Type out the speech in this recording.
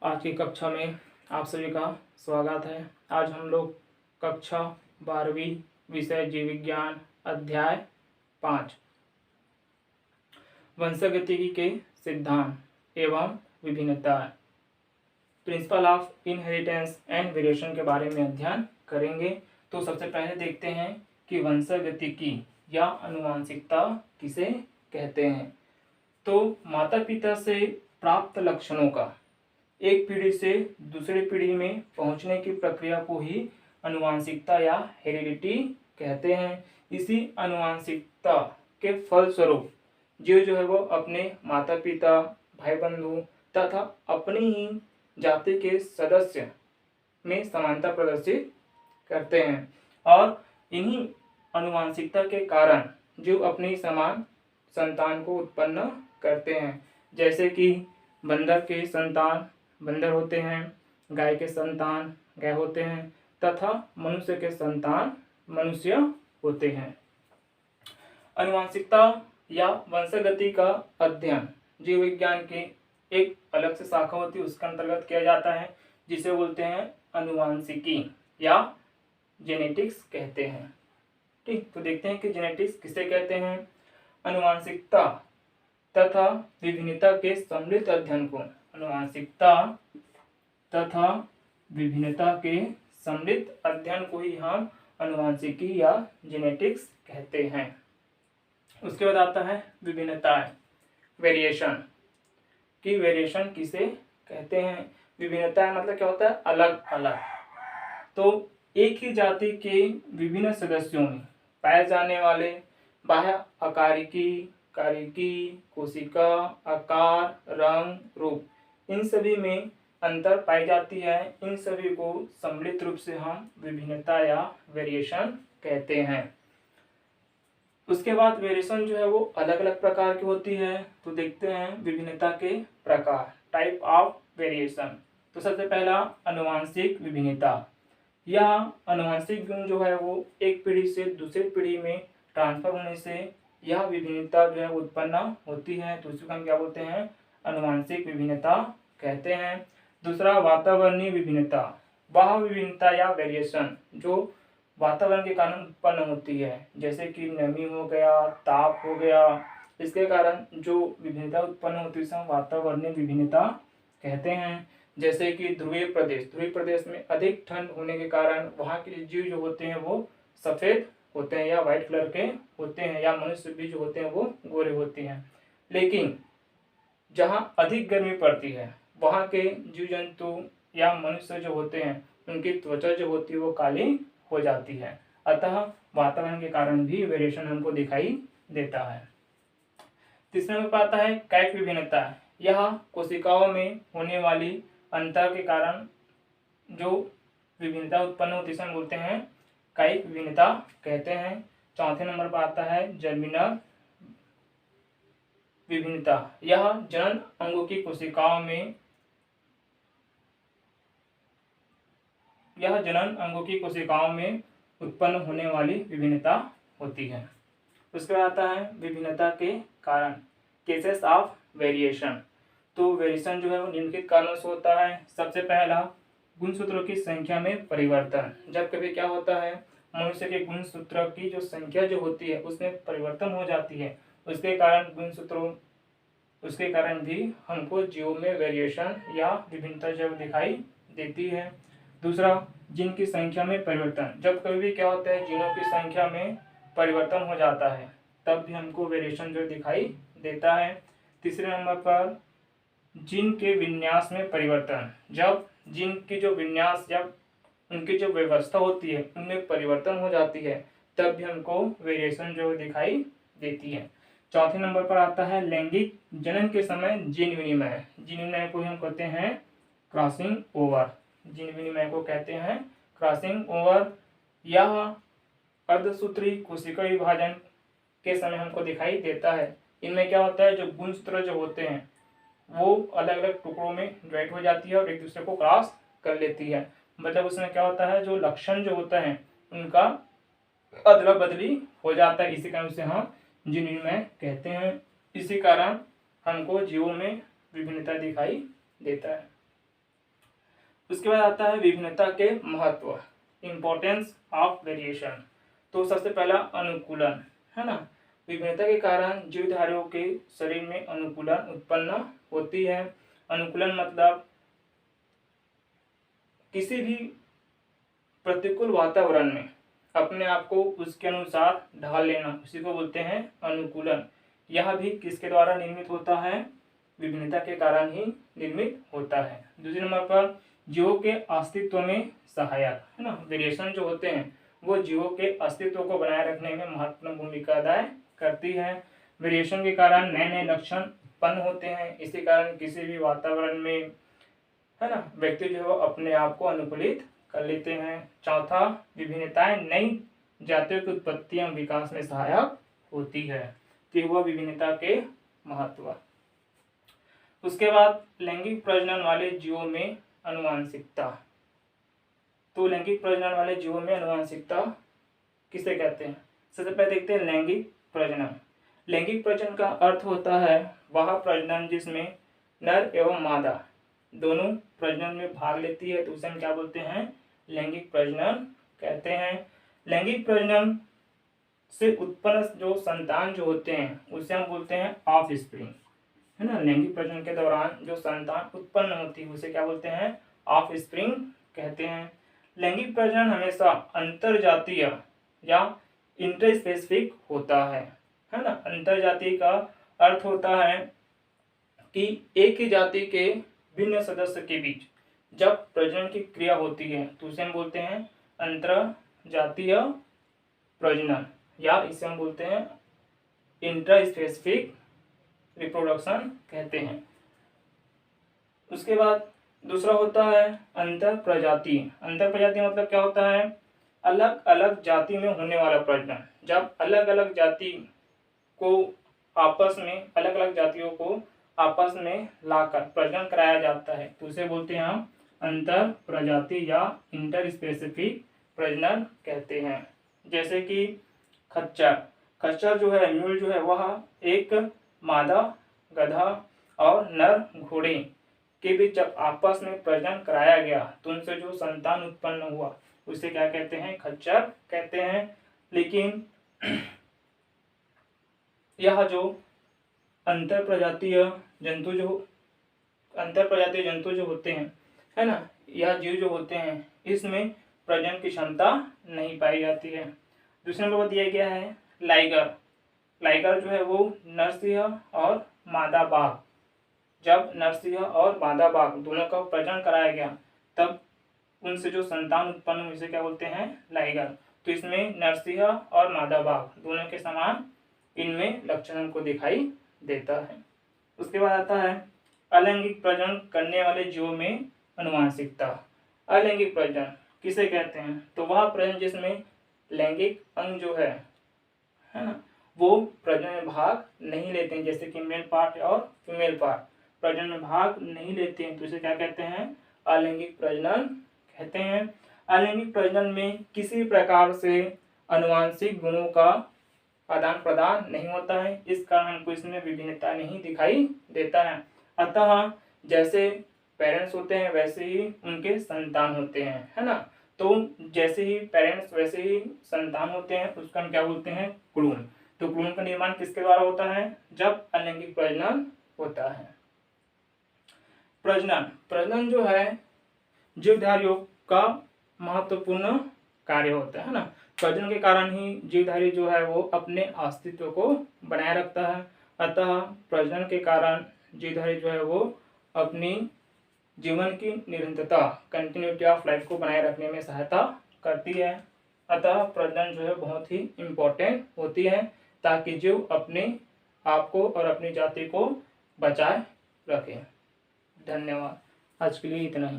आज की कक्षा में आप सभी का स्वागत है। आज हम लोग कक्षा 12वीं विषय जीव विज्ञान अध्याय 5 वंशागतिकी के सिद्धांत एवं विभिन्नता principle of inheritance and variation के बारे में अध्ययन करेंगे। तो सबसे पहले देखते हैं कि वंशागतिकी या आनुवंशिकता किसे कहते हैं। तो माता पिता से प्राप्त लक्षणों का एक पीढ़ी से दूसरी पीढ़ी में पहुंचने की प्रक्रिया को ही आनुवंशिकता या हेरिडिटी कहते हैं। इसी आनुवंशिकता के फलस्वरूप जीव जो है वो अपने माता पिता, भाई बंधु तथा अपनी ही जाति के सदस्य में समानता प्रदर्शित करते हैं और इन्हीं आनुवंशिकता के कारण जीव अपनी समान संतान को उत्पन्न करते हैं। जैसे कि बंदर के संतान बंदर होते हैं, गाय के संतान गाय होते हैं तथा मनुष्य के संतान मनुष्य होते हैं। आनुवंशिकता या वंशागति का अध्ययन जीव विज्ञान की एक अलग से शाखा होती है, उसके अंतर्गत किया जाता है, जिसे बोलते हैं आनुवंशिकी या जेनेटिक्स कहते हैं। ठीक, तो देखते हैं कि जेनेटिक्स किसे कहते हैं। आनुवंशिकता तथा विभिन्नता के सम्मिलित अध्ययन को आनुवंशिकता तथा विभिन्नता के सम्मिलित अध्ययन को ही हम आनुवंशिकी या जेनेटिक्स कहते हैं। उसके बाद आता है विभिन्नताएं, वेरिएशन की वेरिएशन किसे कहते हैं। विभिन्नताएं मतलब क्या होता है, अलग अलग। तो एक ही जाति के विभिन्न सदस्यों में पाए जाने वाले बाह्य आकारिकी, कारिकी, कोशिका, आकार, रंग, रूप, इन सभी में अंतर पाई जाती है। इन सभी को सम्मिलित रूप से हम विभिन्नता या वेरिएशन कहते हैं। उसके बाद वेरिएशन जो है वो अलग अलग प्रकार की होती है। तो देखते हैं विभिन्नता के प्रकार, टाइप ऑफ वेरिएशन। तो सबसे पहला आनुवंशिक विभिन्नता। यह आनुवंशिक गुण जो है वो एक पीढ़ी से दूसरी पीढ़ी में ट्रांसफर होने से यह विभिन्नता जो है उत्पन्न होती है। तो उसको हम क्या बोलते हैं, आनुवंशिक विभिन्नता कहते हैं। दूसरा वातावरणीय विभिन्नता, वह विभिन्नता या वेरिएशन जो वातावरण के कारण उत्पन्न होती है, जैसे कि नमी हो गया, ताप हो गया, इसके कारण जो विभिन्नता उत्पन्न होती है उसे वातावरणीय विभिन्नता कहते हैं। जैसे कि ध्रुवीय प्रदेश में अधिक ठंड होने के कारण वहाँ के जीव जो होते हैं वो सफेद होते हैं या व्हाइट कलर के होते हैं, या मनुष्य भी जो होते हैं वो गोरे होते हैं। लेकिन जहाँ अधिक गर्मी पड़ती है वहाँ के जीव जंतु या मनुष्य जो होते हैं उनकी त्वचा जो होती है वो काली हो जाती है। अतः वातावरण के कारण भी वेरिएशन हमको दिखाई देता है। तीसरे में आता है कायिक विभिन्नता। यह कोशिकाओं में होने वाली अंतर के कारण जो विभिन्नता उत्पन्न होती है हम बोलते हैं कायिक विभिन्नता कहते हैं। चौथे नंबर पर आता है जर्मिनल विभिन्नता। यह जनन अंगों की कोशिकाओं में उत्पन्न होने वाली विभिन्नता होती है। उसके बाद आता है विभिन्नता के कारण, केसेस ऑफ वेरिएशन। तो वेरिएशन जो है वो निम्नलिखित कारणों से होता है। सबसे पहला गुणसूत्रों की संख्या में परिवर्तन। जब कभी क्या होता है, मनुष्य के गुणसूत्र की जो संख्या जो होती है उसमें परिवर्तन हो जाती है, उसके कारण भी हमको जीवों में वेरिएशन या विभिन्नता जब दिखाई देती है। दूसरा जीन की संख्या में परिवर्तन। जब कभी भी क्या होता है, जीनों की संख्या में परिवर्तन हो जाता है तब भी हमको वेरिएशन जो दिखाई देता है। तीसरे नंबर पर जीन के विन्यास में परिवर्तन। जब जीन की जो विन्यास या उनकी जो व्यवस्था होती है उनमें परिवर्तन हो जाती है तब भी हमको वेरिएशन जो दिखाई देती है। चौथे नंबर पर आता है लैंगिक जनन के समय जीन विनिमय। जीन विनिमय को हम कहते हैं क्रॉसिंग ओवर। जीन विनिमय को कहते हैं क्रॉसिंग ओवर। यह अर्धसूत्री कोशिका विभाजन के समय हमको दिखाई देता है। इनमें क्या होता है, जो गुणसूत्र जो होते हैं वो अलग अलग टुकड़ों में डिवाइड हो जाती है और एक दूसरे को क्रॉस कर लेती है। मतलब उसमें क्या होता है, जो लक्षण जो होता है उनका अदला बदली हो जाता है। इसी कारण से हम जीन विनिमय कहते हैं। इसी कारण हमको जीवों में विभिन्नता दिखाई देता है। उसके बाद आता है विभिन्नता के महत्व, इम्पोर्टेंस ऑफ वेरिएशन। तो सबसे पहला अनुकूलन, है ना। विभिन्नता के कारण जीवधारियों के शरीर में अनुकूलन उत्पन्न होती है। अनुकूलन मतलब किसी भी प्रतिकूल वातावरण में अपने आप को उसके अनुसार ढाल लेना, उसी को बोलते हैं अनुकूलन। यह भी किसके द्वारा निर्मित होता है, विभिन्नता के कारण ही निर्मित होता है। दूसरे नंबर पर जीवों के अस्तित्व में सहायक, है ना। वेरिएशन जो होते हैं वो जीवों के अस्तित्व को बनाए रखने में महत्वपूर्ण भूमिका अदा करती है। वेरिएशन के कारण नए नए लक्षण उत्पन्न होते हैं। इसी कारण किसी भी वातावरण में, है ना, व्यक्ति जो है अपने आप को अनुकूलित कर लेते हैं। चौथा, विभिन्नताएं नई जातियों की उत्पत्ति एवं विकास में सहायक होती है। तो वह विभिन्नता के महत्व। उसके बाद लैंगिक प्रजनन वाले जीवों में अनुवांशिकता। तो लैंगिक प्रजनन वाले जीवों में अनुवांशिकता किसे कहते हैं? सबसे पहले देखते हैं लैंगिक प्रजनन। लैंगिक प्रजनन का अर्थ होता है वह प्रजनन जिसमें नर एवं मादा दोनों प्रजनन में भाग लेती है, तो उसे हम क्या बोलते हैं? लैंगिक प्रजनन कहते हैं। लैंगिक प्रजनन से उत्पन्न जो संतान जो होते हैं उसे हम बोलते हैं ऑफस्प्रिंग, है ना। लैंगिक प्रजनन के दौरान जो संतान उत्पन्न होती है उसे क्या बोलते हैं? ऑफस्प्रिंग कहते हैं। लैंगिक प्रजनन हमेशा अंतर जातीय या इंटरस्पेसिफिक होता है ना। अंतर जातीय का अर्थ होता है कि एक ही जाति के भिन्न सदस्य के बीच जब प्रजनन की क्रिया होती है तो उसे हम बोलते हैं अंतर जातीय प्रजनन, या इसे हम बोलते हैं इंटरस्पेसिफिक रिप्रोडक्शन कहते हैं। उसके बाद दूसरा होता है अंतर प्रजाति। अंतर प्रजाति मतलब क्या होता है? अलग अलग जाति में होने वाला प्रजनन। जब अलग अलग जाति को आपस में, अलग अलग जातियों को आपस में लाकर प्रजनन कराया जाता है तो उसे बोलते हैं हम अंतर प्रजाति या इंटरस्पेसिफिक प्रजनन कहते हैं। जैसे कि खच्चर। खच्चर जो है, म्यूल जो है, वह एक मादा गधा और नर घोड़े के बीच जब आपस में प्रजनन कराया गया तो उनसे जो संतान उत्पन्न हुआ उसे क्या कहते हैं? खच्चर कहते हैं। लेकिन यह जो अंतर प्रजातीय जंतु जो होते हैं, है ना, यह जीव जो होते हैं इसमें प्रजनन की क्षमता नहीं पाई जाती है। दूसरे नंबर पर दिया गया है लाइगर। लाइगर जो है वो नर सिंह और मादा बाघ, जब नर सिंह और मादा बाघ दोनों का प्रजनन कराया गया तब उनसे जो संतान उत्पन्न हुई उसे क्या बोलते हैं? लाइगर। तो इसमें नर सिंह और मादा बाघ दोनों के समान इनमें लक्षण हमको दिखाई देता है। उसके बाद आता है अलैंगिक प्रजनन करने वाले जीवों में अनुवांशिकता। अलैंगिक प्रजनन किसे कहते हैं? तो वह प्रजनन जिसमें लैंगिक अंग जो है ना, वो प्रजनन में भाग नहीं लेते हैं। जैसे कि मेल पार्ट और फीमेल पार्ट प्रजनन में भाग नहीं लेते हैं तो इसे क्या कहते हैं? अलैंगिक प्रजनन कहते हैं। अलैंगिक प्रजनन में किसी प्रकार से अनुवांशिक गुणों का आदान प्रदान नहीं होता है, इस कारण हमको इसमें विभिन्नता नहीं दिखाई देता है। अतः जैसे पेरेंट्स होते हैं वैसे ही उनके संतान होते हैं, है ना। तो जैसे ही पेरेंट्स वैसे ही संतान होते हैं, उसका हम क्या बोलते हैं? क्लोन। तो क्लोन का निर्माण किसके द्वारा होता है? जब अलैंगिक प्रजनन होता है। प्रजनन जो है जीवधारियों का महत्वपूर्ण कार्य होता है ना। प्रजनन के कारण ही जीवधारी जो है वो अपने अस्तित्व को बनाए रखता है। अतः प्रजनन के कारण जीवधारी जो है वो अपनी जीवन की निरंतरता, कंटिन्यूटी ऑफ लाइफ को बनाए रखने में सहायता करती है। अतः प्रजनन जो है बहुत ही इम्पोर्टेंट होती है ताकि जीव अपने आप को और अपनी जाति को बचाए रखे। धन्यवाद। आज के लिए इतना ही।